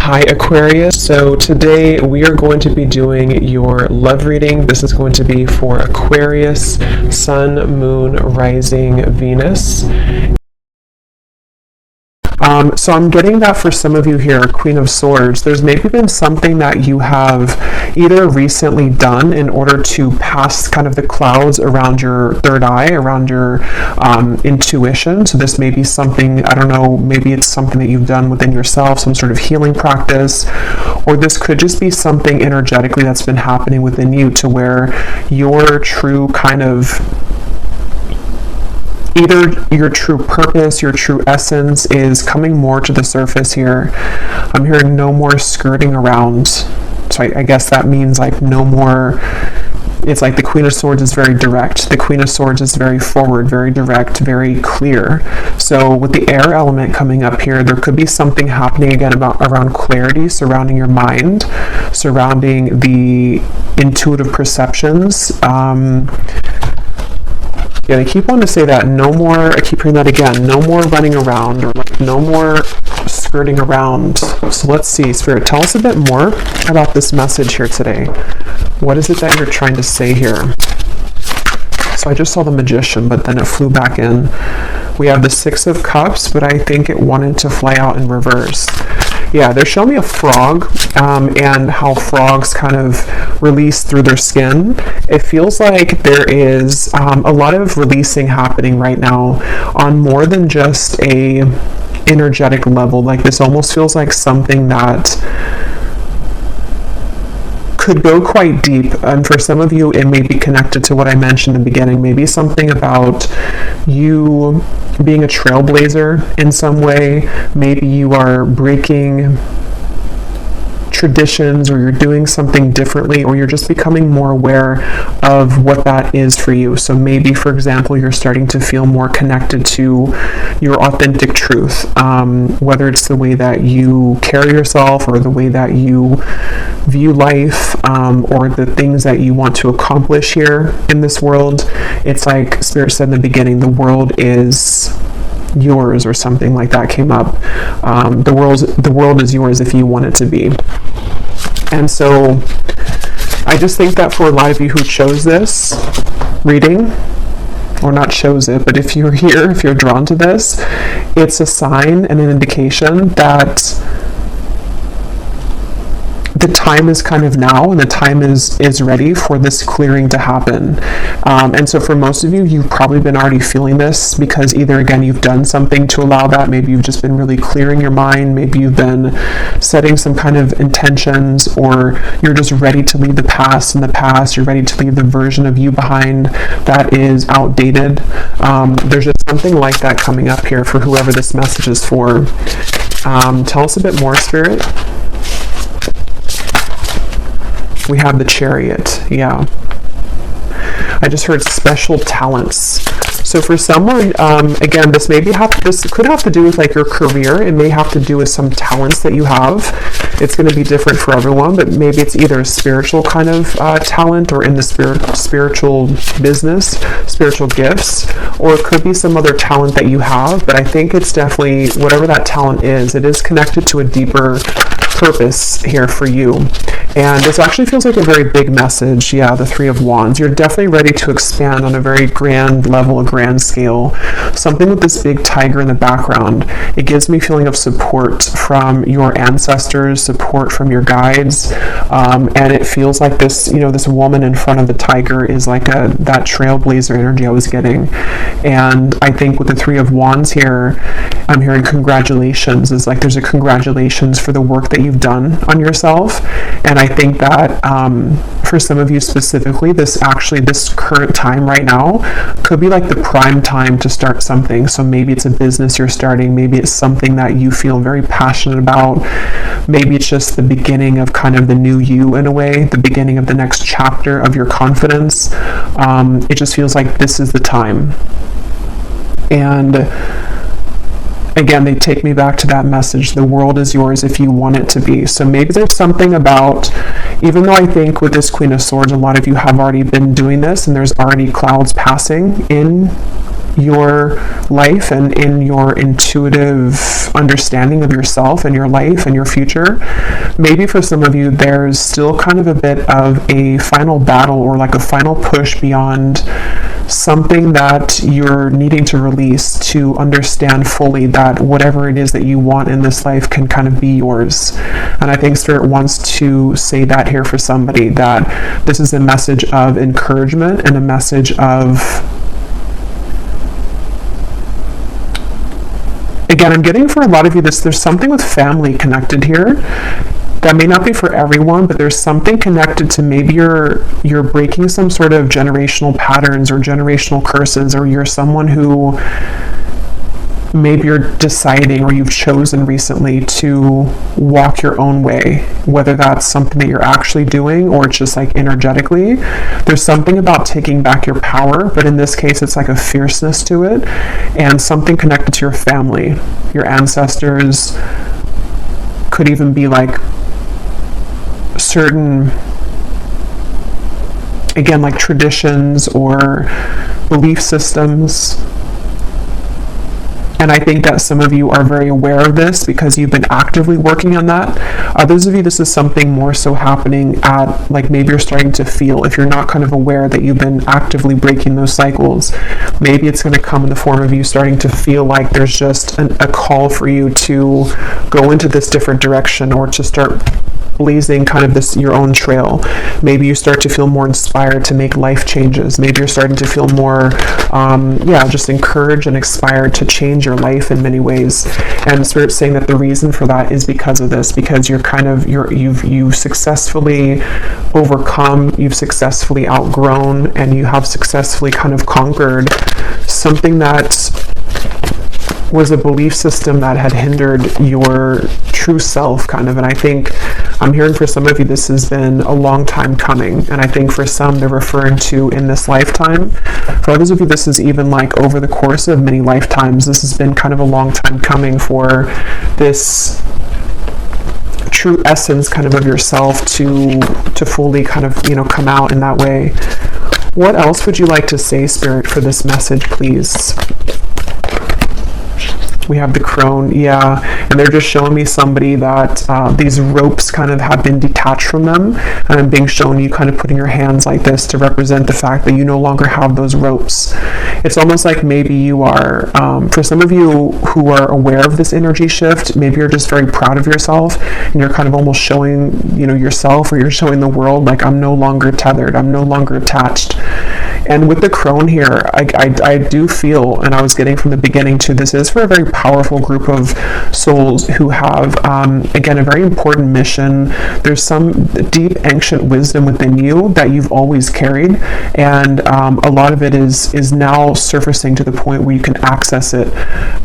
Hi Aquarius, so today we are going to be doing your love reading. This is going to be for Aquarius, Sun, Moon, Rising, Venus. So I'm getting that for some of you here, Queen of Swords, there's maybe been something that you have either recently done in order to pass kind of the clouds around your third eye, around your intuition. So this may be something, I don't know, maybe it's something that you've done within yourself, some sort of healing practice, or this could just be something energetically that's been happening within you to where your true kind of either your true purpose, your true essence is coming more to the surface here. I'm hearing no more skirting around. So I guess that means like no more, it's like the Queen of Swords is very direct. The Queen of Swords is very forward, very direct, very clear. So with the air element coming up here, there could be something happening again around clarity, surrounding your mind, surrounding the intuitive perceptions. Yeah, I keep wanting to say that. No more, I keep hearing that again. No more running around, or like no more skirting around. So let's see, Spirit, tell us a bit more about this message here today. What is it that you're trying to say here? So I just saw the Magician, but then it flew back in. We have the Six of Cups, but I think it wanted to fly out in reverse. Yeah, they're showing me a frog and how frogs kind of release through their skin. It feels like there is a lot of releasing happening right now on more than just a energetic level. Like this almost feels like something that could go quite deep, and for some of you it may be connected to what I mentioned in the beginning, maybe something about you being a trailblazer in some way. Maybe you are breaking traditions, or you're doing something differently, or you're just becoming more aware of what that is for you. So maybe, for example, you're starting to feel more connected to your authentic truth, whether it's the way that you carry yourself, or the way that you view life, or the things that you want to accomplish here in this world. It's like Spirit said in the beginning, the world is yours, or something like that came up. The world is yours if you want it to be. And so I just think that for a lot of you who chose this reading, or not chose it, but if you're here, if you're drawn to this, it's a sign and an indication that the time is kind of now, and the time is ready for this clearing to happen. And so for most of you, you've probably been already feeling this, because either, again, you've done something to allow that. Maybe you've just been really clearing your mind. Maybe you've been setting some kind of intentions, or you're just ready to leave the past in the past. You're ready to leave the version of you behind that is outdated. There's just something like that coming up here for whoever this message is for. Tell us a bit more, Spirit. We have the Chariot. Yeah. I just heard special talents. So for someone, again, this could have to do with like your career. It may have to do with some talents that you have. It's going to be different for everyone, but maybe it's either a spiritual kind of talent, or in the spiritual business, spiritual gifts, or it could be some other talent that you have. But I think it's definitely, whatever that talent is, it is connected to a deeper purpose here for you. And this actually feels like a very big message. Yeah, the Three of Wands. You're definitely ready to expand on a very grand level, a grand scale. Something with this big tiger in the background. It gives me a feeling of support from your ancestors, support from your guides, and it feels like this, this woman in front of the tiger is like that trailblazer energy I was getting. And I think with the Three of Wands here, I'm hearing congratulations. It's like there's a congratulations for the work that you've done on yourself. And I think that for some of you specifically, this current time right now could be like the prime time to start something. So maybe it's a business you're starting. Maybe it's something that you feel very passionate about. Maybe it's just the beginning of kind of the new you in a way, the beginning of the next chapter of your confidence. It just feels like this is the time. And again, they take me back to that message. The world is yours if you want it to be. So maybe there's something about, even though I think with this Queen of Swords, a lot of you have already been doing this, and there's already clouds passing in your life and in your intuitive understanding of yourself and your life and your future. Maybe for some of you, there's still kind of a bit of a final battle or like a final push beyond something that you're needing to release to understand fully that whatever it is that you want in this life can kind of be yours. And I think Spirit wants to say that here for somebody, that this is a message of encouragement and a message of, again, I'm getting for a lot of you this, there's something with family connected here. That may not be for everyone, but there's something connected to maybe you're breaking some sort of generational patterns or generational curses, or you're someone who maybe you're deciding or you've chosen recently to walk your own way, whether that's something that you're actually doing or it's just like energetically. There's something about taking back your power, but in this case it's like a fierceness to it, and something connected to your family, your ancestors. Could even be like certain, again, like traditions or belief systems. And I think that some of you are very aware of this because you've been actively working on that. Others of you, this is something more so happening at, like, maybe you're starting to feel, if you're not kind of aware that you've been actively breaking those cycles, maybe it's going to come in the form of you starting to feel like there's just a call for you to go into this different direction or to start blazing kind of this your own trail. Maybe you start to feel more inspired to make life changes. Maybe you're starting to feel more just encouraged and inspired to change your life in many ways. And Spirit's saying that the reason for that is because of this, because you've successfully overcome, you've successfully outgrown, and you have successfully kind of conquered something that was a belief system that had hindered your true self, kind of. And I think I'm hearing for some of you this has been a long time coming, and I think for some they're referring to in this lifetime. For others of you, this is even like over the course of many lifetimes. This has been kind of a long time coming for this true essence kind of yourself to fully kind of come out in that way. What else would you like to say, Spirit, for this message, please? We have the crone, yeah, and they're just showing me somebody that these ropes kind of have been detached from them, and I'm being shown you kind of putting your hands like this to represent the fact that you no longer have those ropes. It's almost like maybe you are, for some of you who are aware of this energy shift, maybe you're just very proud of yourself, and you're kind of almost showing, yourself, or you're showing the world, like, I'm no longer tethered, I'm no longer attached. And with the crone here, I do feel, and I was getting from the beginning too, this is for a very powerful group of souls who have, again, a very important mission. There's some deep ancient wisdom within you that you've always carried, and a lot of it is now surfacing to the point where you can access it.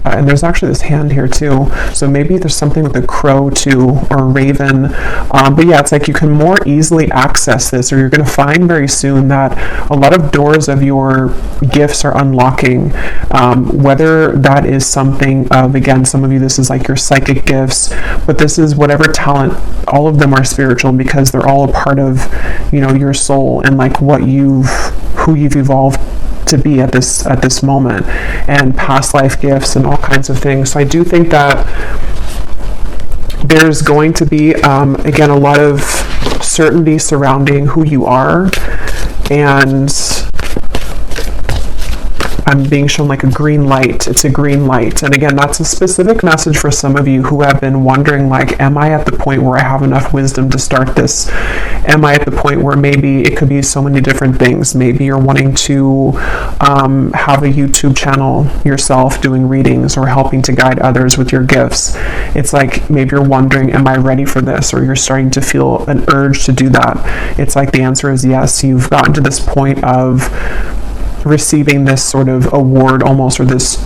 And there's actually this hand here too, so maybe there's something with a crow too, or a raven. But yeah, it's like you can more easily access this, or you're going to find very soon that a lot of doors of your gifts are unlocking, whether that is something of, again, some of you, this is like your psychic gifts, but this is whatever talent. All of them are spiritual because they're all a part of your soul and like who you've evolved to be at this moment, and past life gifts and all kinds of things. So I do think that there's going to be again a lot of certainty surrounding who you are, and I'm being shown like a green light. It's a green light. And again, that's a specific message for some of you who have been wondering, like, am I at the point where I have enough wisdom to start this? Am I at the point where maybe it could be so many different things? Maybe you're wanting to have a YouTube channel yourself doing readings or helping to guide others with your gifts. It's like maybe you're wondering, am I ready for this? Or you're starting to feel an urge to do that. It's like the answer is yes. You've gotten to this point of receiving this sort of award almost, or this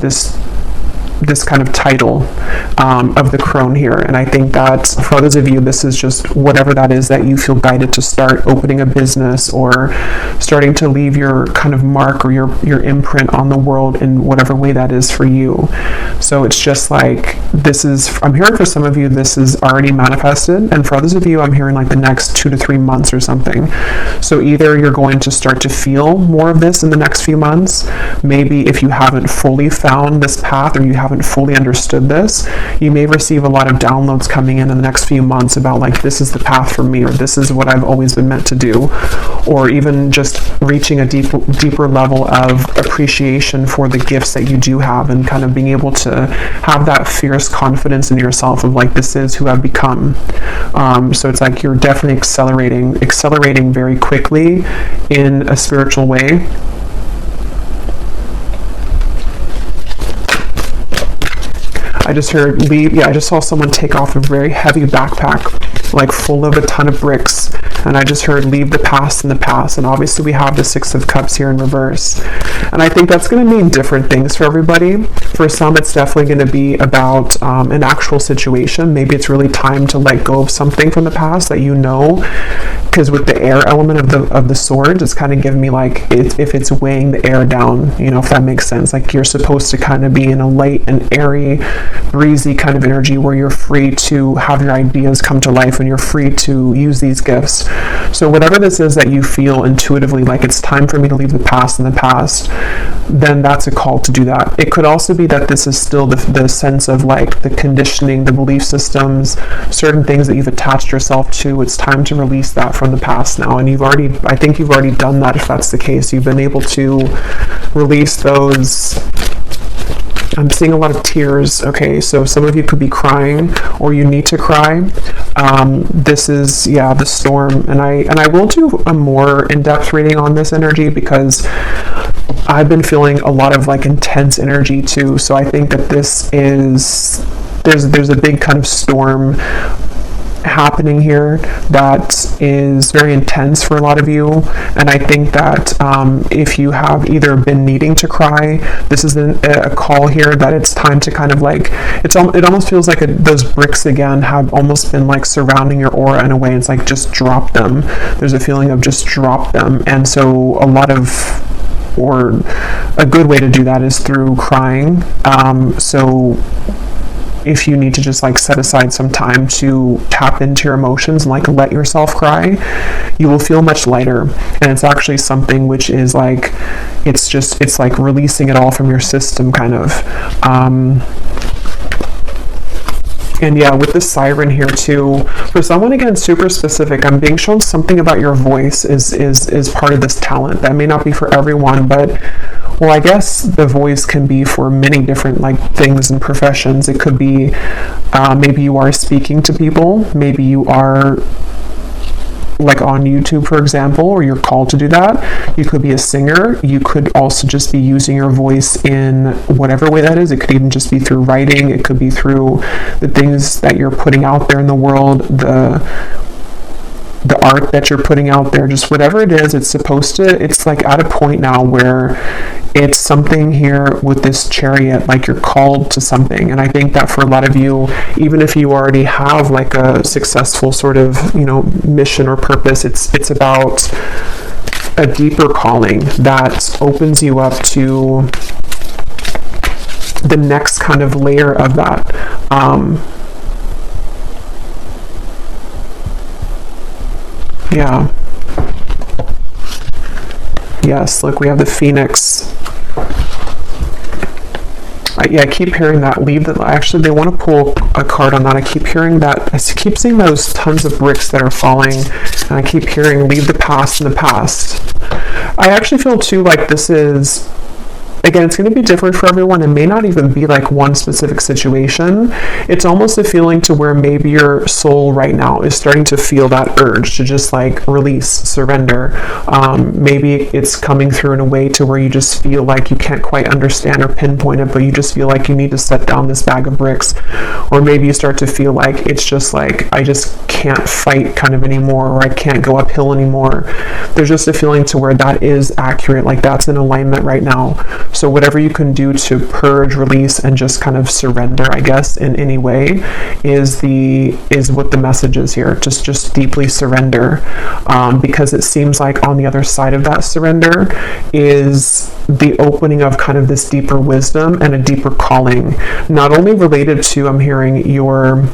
this kind of title of the crone here. And I think that for others of you, this is just whatever that is that you feel guided to start, opening a business or starting to leave your kind of mark or your imprint on the world in whatever way that is for you. So it's just like, I'm hearing for some of you, this is already manifested. And for others of you, I'm hearing like the next 2 to 3 months or something. So either you're going to start to feel more of this in the next few months. Maybe if you haven't fully found this path or you haven't fully understood this, you may receive a lot of downloads coming in the next few months about like, this is the path for me, or this is what I've always been meant to do, or even just reaching a deeper level of appreciation for the gifts that you do have, and kind of being able to have that fierce confidence in yourself of like, this is who I've become. So it's like you're definitely accelerating very quickly in a spiritual way. I just heard leave. Yeah, I just saw someone take off a very heavy backpack, like full of a ton of bricks. And I just heard leave the past in the past. And obviously we have the 6 of Cups here in reverse. And I think that's going to mean different things for everybody. For some, it's definitely going to be about an actual situation. Maybe it's really time to let go of something from the past that you know. Because with the air element of the sword, it's kind of giving me like, if it's weighing the air down, you know, if that makes sense. Like you're supposed to kind of be in a light and airy, breezy kind of energy where you're free to have your ideas come to life and you're free to use these gifts. So whatever this is that you feel intuitively like it's time for me to leave the past in the past, then that's a call to do that. It could also be that this is still the sense of like the conditioning, the belief systems, certain things that you've attached yourself to. It's time to release that from the past now. And I think you've already done that. If that's the case, you've been able to release those. I'm seeing a lot of tears. Okay, so some of you could be crying or you need to cry. This is, the storm. And I will do a more in-depth reading on this energy because I've been feeling a lot of like intense energy too. So I think that this is, there's a big kind of storm happening here that is very intense for a lot of you. And I think that if you have either been needing to cry, this is a call here that it's time to kind of like, it almost feels like those bricks again have almost been like surrounding your aura in a way. It's like, just drop them. There's a feeling of just drop them. And so a good way to do that is through crying. So if you need to just like set aside some time to tap into your emotions and like let yourself cry, you will feel much lighter. And it's actually something which is like, it's like releasing it all from your system kind of. And yeah, with the siren here too, for someone again super specific, I'm being shown something about your voice is part of this talent. That may not be for everyone, but well, I guess the voice can be for many different like things and professions. It could be maybe you are speaking to people, maybe you are like on YouTube, for example, or you're called to do that. You could be a singer. You could also just be using your voice in whatever way that is. It could even just be through writing. It could be through the things that you're putting out there in the world, the art that you're putting out there, just whatever it is. It's like at a point now where it's something here with this chariot, like you're called to something. And I think that for a lot of you, even if you already have like a successful sort of, mission or purpose, it's about a deeper calling that opens you up to the next kind of layer of that. Yes, look, we have the Phoenix. I keep hearing that. Actually, they want to pull a card on that. I keep hearing that. I keep seeing those tons of bricks that are falling. And I keep hearing, leave the past in the past. I actually feel too like this is, again, it's going to be different for everyone. It may not even be like one specific situation. It's almost a feeling to where maybe your soul right now is starting to feel that urge to just like release, surrender. Maybe it's coming through in a way to where you just feel like you can't quite understand or pinpoint it, but you just feel like you need to set down this bag of bricks. Or maybe you start to feel like it's just like, I just can't fight kind of anymore, or I can't go uphill anymore. There's just a feeling to where that is accurate, like that's in alignment right now. So whatever you can do to purge, release, and just kind of surrender, I guess, in any way is what the message is here. Just deeply surrender, because it seems like on the other side of that surrender is the opening of kind of this deeper wisdom and a deeper calling, not only related to, I'm hearing, your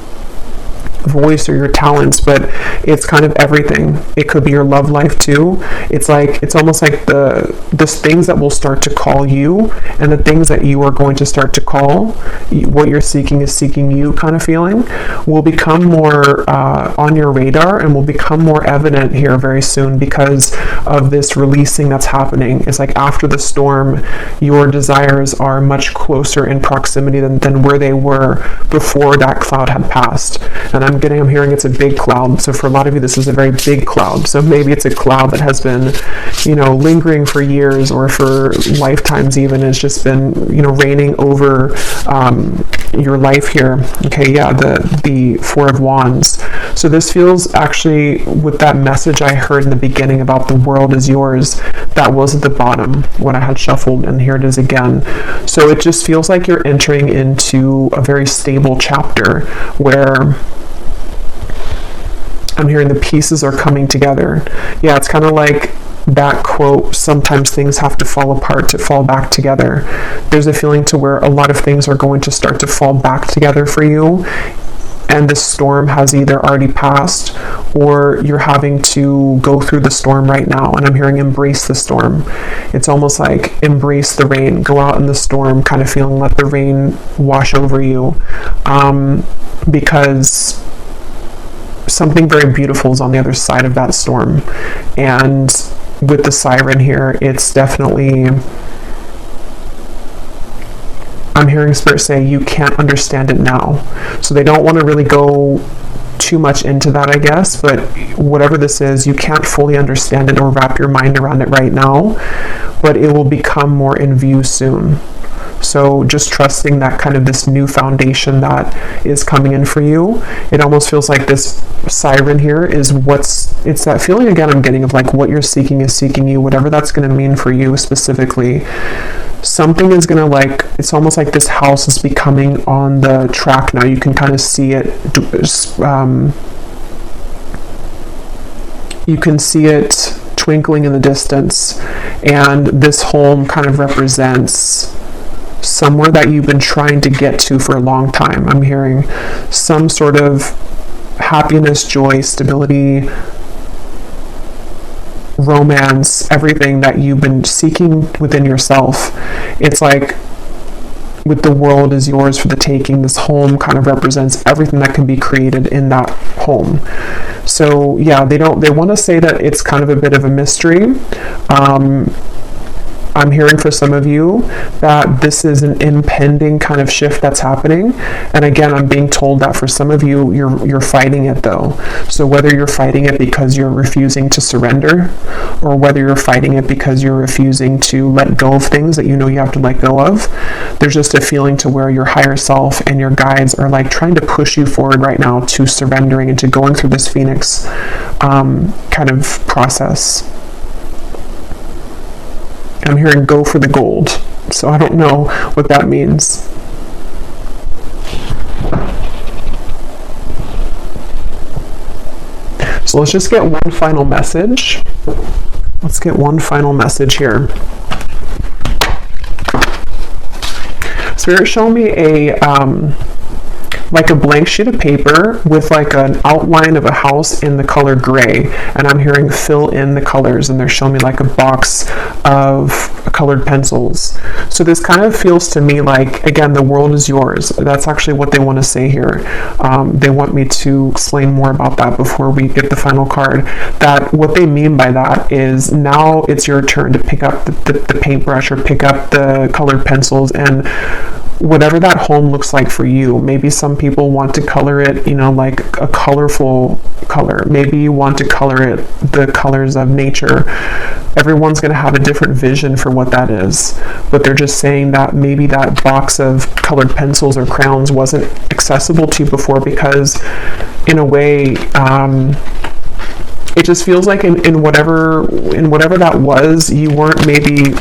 voice or your talents, but it's kind of everything. It could be your love life too. It's almost like the things that will start to call you, and the things that you are going to start to call, what you're seeking is seeking you kind of feeling, will become more on your radar and will become more evident here very soon because of this releasing that's happening. It's like after the storm, your desires are much closer in proximity than where they were before that cloud had passed. And I'm hearing it's a big cloud. So for a lot of you, this is a very big cloud. So maybe it's a cloud that has been, lingering for years or for lifetimes even. It's just been, reigning over your life here. Okay, yeah, the Four of Wands. So this feels actually, with that message I heard in the beginning about the world is yours, that was at the bottom when I had shuffled, and here it is again. So it just feels like you're entering into a very stable chapter where I'm hearing the pieces are coming together. Yeah, it's kind of like that quote, sometimes things have to fall apart to fall back together. There's a feeling to where a lot of things are going to start to fall back together for you, and the storm has either already passed or you're having to go through the storm right now. And I'm hearing embrace the storm. It's almost like embrace the rain, go out in the storm, kind of feeling, let the rain wash over you, because something very beautiful is on the other side of that storm. And with the siren here, it's definitely, I'm hearing Spirit say you can't understand it now. So they don't want to really go too much into that, I guess, but whatever this is, you can't fully understand it or wrap your mind around it right now, but it will become more in view soon. So just trusting that kind of this new foundation that is coming in for you. It almost feels like this siren here is it's that feeling again I'm getting of like what you're seeking is seeking you, whatever that's going to mean for you specifically. Something is going to, it's almost like this house is becoming on the track now. You can kind of see it, you can see it twinkling in the distance, and this home kind of represents somewhere that you've been trying to get to for a long time. I'm hearing some sort of happiness, joy, stability, romance, everything that you've been seeking within yourself. It's like with the world is yours for the taking, this home kind of represents everything that can be created in that home. So yeah, they want to say that it's kind of a bit of a mystery. I'm hearing for some of you that this is an impending kind of shift that's happening. And again, I'm being told that for some of you, you're fighting it though. So whether you're fighting it because you're refusing to surrender, or whether you're fighting it because you're refusing to let go of things that you know you have to let go of, there's just a feeling to where your higher self and your guides are trying to push you forward right now to surrendering and to going through this Phoenix kind of process. I'm hearing go for the gold. So I don't know what that means. So let's just get one final message. Let's get one final message here. Spirit, show me a blank sheet of paper with an outline of a house in the color gray, and I'm hearing fill in the colors, and they're showing me a box of colored pencils. So this kind of feels to me like, again, the world is yours. That's actually what they want to say here. They want me to explain more about that before we get the final card. That what they mean by that is now it's your turn to pick up the paintbrush or pick up the colored pencils, and whatever that home looks like for you. Maybe some people want to color it, like a colorful color. Maybe you want to color it the colors of nature. Everyone's going to have a different vision for what that is. But they're just saying that maybe that box of colored pencils or crayons wasn't accessible to you before because, in a way, it just feels like in whatever that was, you weren't maybe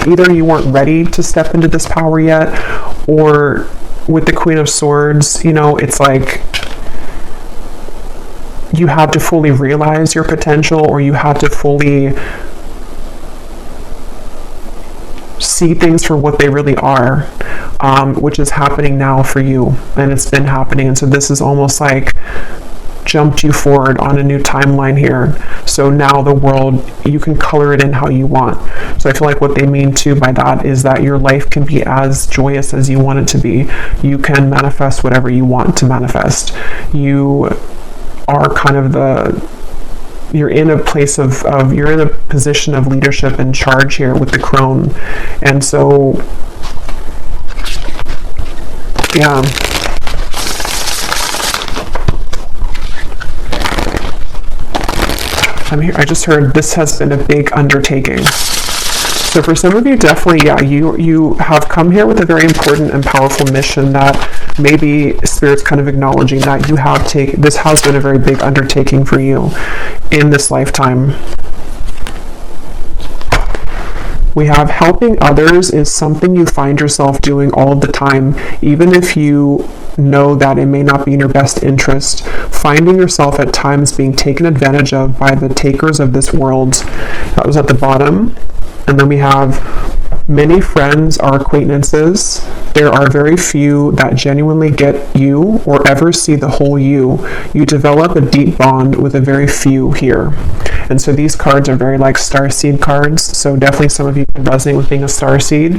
either you weren't ready to step into this power yet, or with the Queen of Swords, you know, it's like you had to fully realize your potential, or you had to fully see things for what they really are, which is happening now for you, and it's been happening. And so this is almost like jumped you forward on a new timeline here. So now the world, you can color it in how you want. So I feel like what they mean too by that is that your life can be as joyous as you want it to be. You can manifest whatever you want to manifest. You are kind of you're in a place of you're in a position of leadership and charge here with the crone. And so yeah, I'm here. I just heard this has been a big undertaking. So for some of you, definitely, yeah, you have come here with a very important and powerful mission that maybe Spirit's kind of acknowledging that you have this has been a very big undertaking for you in this lifetime. We have helping others is something you find yourself doing all the time, even if you know that it may not be in your best interest. Finding yourself at times being taken advantage of by the takers of this world. That was at the bottom. And then we have many friends are acquaintances. There are very few that genuinely get you or ever see the whole you. You develop a deep bond with a very few here. And so these cards are very like starseed cards. So definitely some of you can resonate with being a starseed.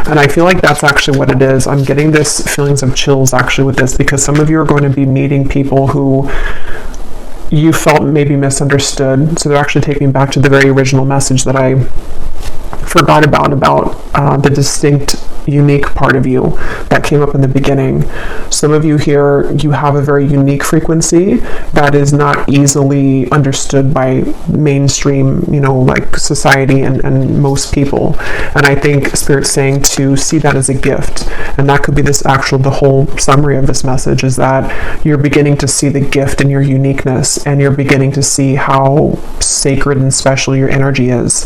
And I feel like that's actually what it is. I'm getting this feelings of chills actually with this, because some of you are going to be meeting people who you felt maybe misunderstood. So they're actually taking me back to the very original message that I forgot about the distinct, unique part of you that came up in the beginning. Some of you here, you have a very unique frequency that is not easily understood by mainstream, you know, like society and most people. And I think Spirit's saying to see that as a gift. And that could be the whole summary of this message is that you're beginning to see the gift in your uniqueness, and you're beginning to see how sacred and special your energy is.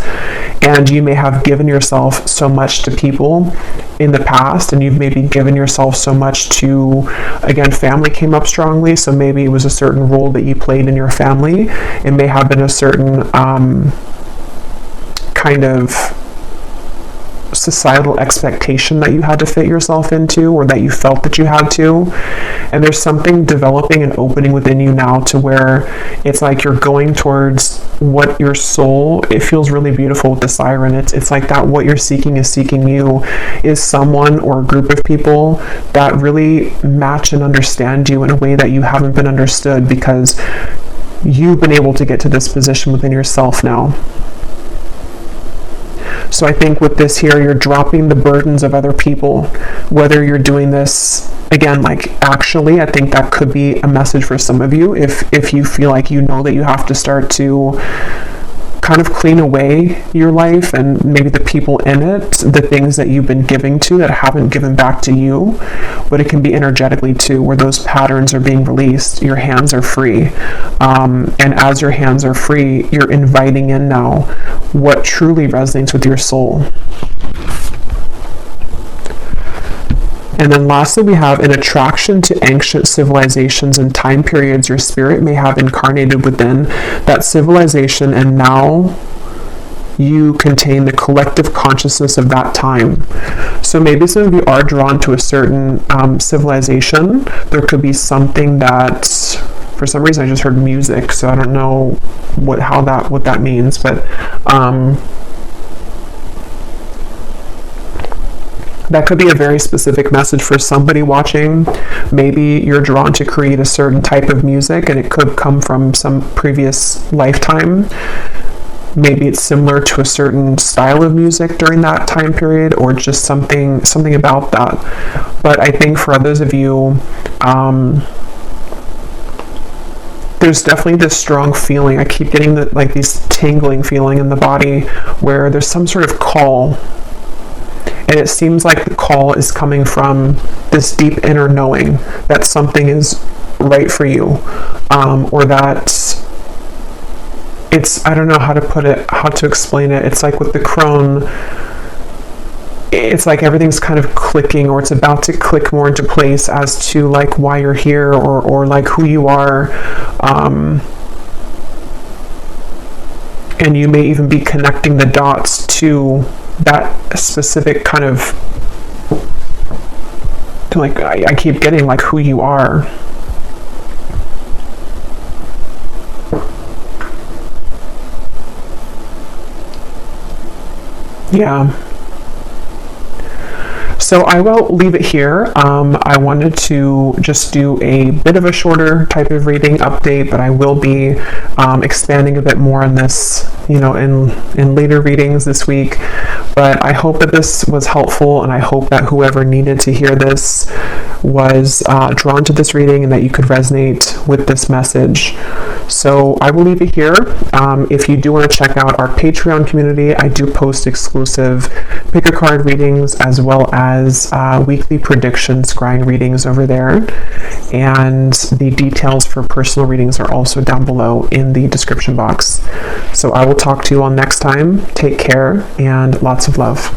And you may have given yourself so much to people in the past, and you've maybe given yourself so much to, again, family came up strongly, so maybe it was a certain role that you played in your family. It may have been a certain kind of societal expectation that you had to fit yourself into, or that you felt that you had to. And there's something developing and opening within you now to where it's like you're going towards what your soul, it feels really beautiful with the siren. It's like that what you're seeking is seeking you, is someone or a group of people that really match and understand you in a way that you haven't been understood, because you've been able to get to this position within yourself now. So I think with this here, you're dropping the burdens of other people, whether you're doing this, again, like actually, I think that could be a message for some of you. If you feel like you know that you have to start to kind of clean away your life and maybe the people in it, the things that you've been giving to that haven't given back to you, but it can be energetically too, where those patterns are being released, your hands are free. And as your hands are free, you're inviting in now what truly resonates with your soul. And then lastly, we have an attraction to ancient civilizations and time periods your spirit may have incarnated within that civilization, and now you contain the collective consciousness of that time. So maybe some of you are drawn to a certain civilization. There could be something that, for some reason I just heard music, so I don't know what that means, but that could be a very specific message for somebody watching. Maybe you're drawn to create a certain type of music, and it could come from some previous lifetime. Maybe it's similar to a certain style of music during that time period, or just something about that. But I think for others of you, there's definitely this strong feeling. I keep getting this tingling feeling in the body where there's some sort of call. And it seems like the call is coming from this deep inner knowing that something is right for you, or that it's, I don't know how to put it, how to explain it. It's like with the crone, it's like everything's kind of clicking, or it's about to click more into place as to like why you're here, or like who you are. And you may even be connecting the dots to that specific kind of, like, I keep getting like who you are. Yeah. So I will leave it here. I wanted to just do a bit of a shorter type of reading update, but I will be expanding a bit more on this, you know, in later readings this week. But I hope that this was helpful, and I hope that whoever needed to hear this was drawn to this reading, and that you could resonate with this message. So I will leave it here. If you do want to check out our Patreon community, I do post exclusive pick a card readings as well as weekly prediction scrying readings over there. And the details for personal readings are also down below in the description box. So I will talk to you all next time. Take care and lots of love.